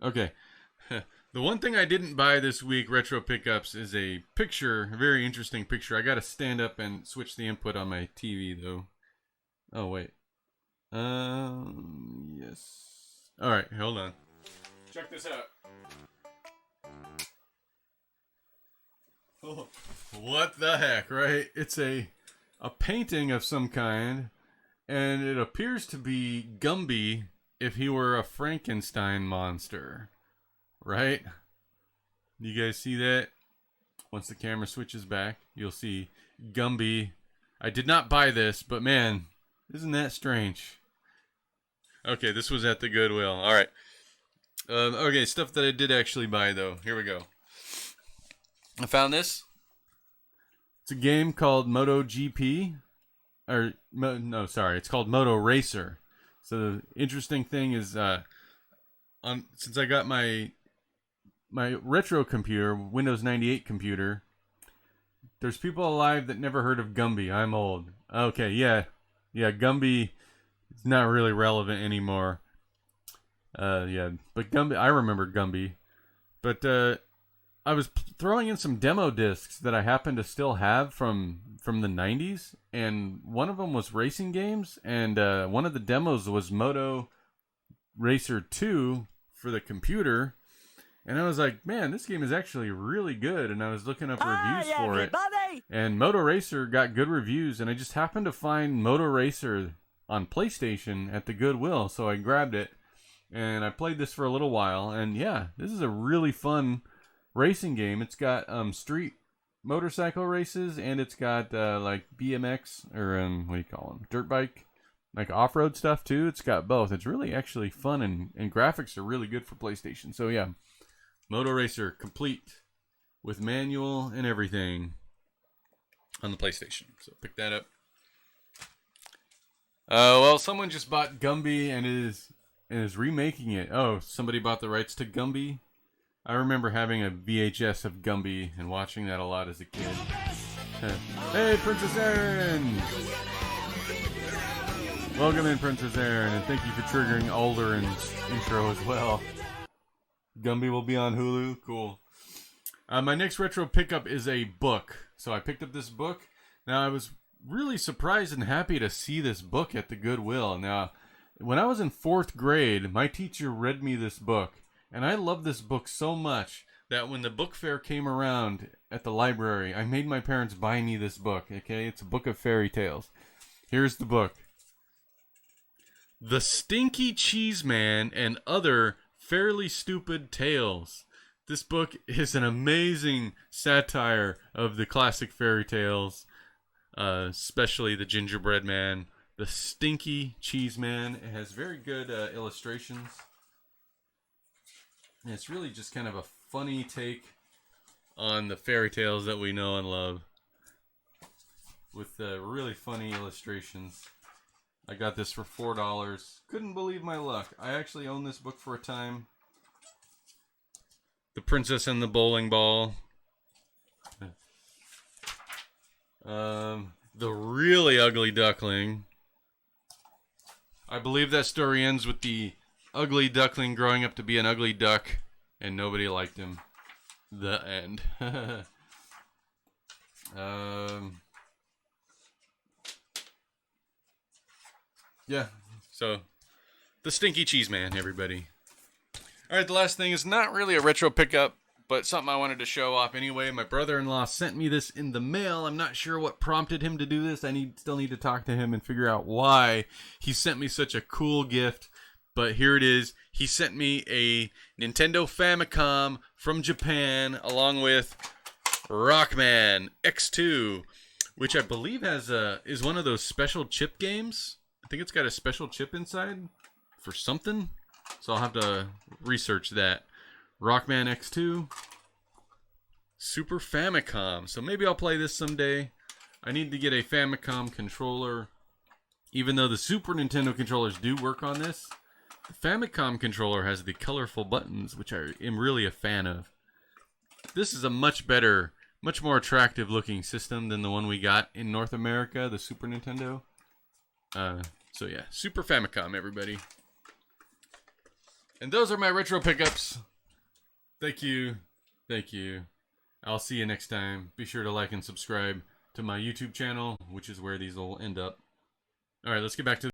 Okay. The one thing I didn't buy this week, Retro Pickups, is a picture, a very interesting picture. I got to stand up and switch the input on my TV, though. Oh, wait. Yes. All right, hold on. Check this out. Oh, what the heck, right? It's a painting of some kind, and it appears to be Gumby if he were a Frankenstein monster, right? You guys see that? Once the camera switches back, you'll see Gumby. I did not buy this, but man, isn't that strange? Okay, this was at the Goodwill. All right. Okay, stuff that I did actually buy, though. Here we go. I found this. It's a game called MotoGP. No, sorry. It's called Moto Racer. So the interesting thing is, since I got my retro computer, Windows 98 computer, there's people alive that never heard of Gumby. I'm old. Okay, yeah. Gumby is not really relevant anymore. Yeah, but Gumby, I remember Gumby. But I was throwing in some demo discs that I happen to still have from the 90s, and one of them was racing games, and one of the demos was Moto Racer 2 for the computer. And I was like, man, this game is actually really good. And I was looking up reviews for it. And Moto Racer got good reviews. And I just happened to find Moto Racer on PlayStation at the Goodwill. So I grabbed it. And I played this for a little while. And yeah, this is a really fun racing game. It's got street motorcycle races. And it's got like BMX or what do you call them? Dirt bike. Like off-road stuff too. It's got both. It's really actually fun. And graphics are really good for PlayStation. So yeah. Moto Racer complete with manual and everything on the PlayStation. So pick that up. Well, someone just bought Gumby and is remaking it. Oh, somebody bought the rights to Gumby. I remember having a VHS of Gumby and watching that a lot as a kid. Hey, Princess Erin! Welcome in, Princess Erin, and thank you for triggering Alderin's intro as well. Gumby will be on Hulu. Cool. My next retro pickup is a book. So I picked up this book. Now, I was really surprised and happy to see this book at the Goodwill. Now, when I was in 4th grade, my teacher read me this book. And I loved this book so much that when the book fair came around at the library, I made my parents buy me this book. Okay? It's a book of fairy tales. Here's the book. The Stinky Cheese Man and Other Fairly Stupid Tales. This book is an amazing satire of the classic fairy tales, especially the Gingerbread Man, the Stinky Cheese Man. It has very good illustrations. And it's really just kind of a funny take on the fairy tales that we know and love, with really funny illustrations. I got this for $4. Couldn't believe my luck. I actually owned this book for a time. The Princess and the Bowling Ball. The Really Ugly Duckling. I believe that story ends with the ugly duckling growing up to be an ugly duck, and nobody liked him. The end. Yeah, so the Stinky Cheese Man, everybody. All right, the last thing is not really a retro pickup, but something I wanted to show off anyway. My brother-in-law sent me this in the mail. I'm not sure what prompted him to do this. I still need to talk to him and figure out why he sent me such a cool gift. But here it is. He sent me a Nintendo Famicom from Japan, along with Rockman X2, which I believe is one of those special chip games. I think it's got a special chip inside for something. So I'll have to research that. Rockman X2. Super Famicom. So maybe I'll play this someday. I need to get a Famicom controller. Even though the Super Nintendo controllers do work on this, the Famicom controller has the colorful buttons, which I am really a fan of. This is a much better, much more attractive looking system than the one we got in North America, the Super Nintendo. So yeah, Super Famicom, everybody. And those are my retro pickups. Thank you. Thank you. I'll see you next time. Be sure to like and subscribe to my YouTube channel, which is where these will end up. All right, let's get back to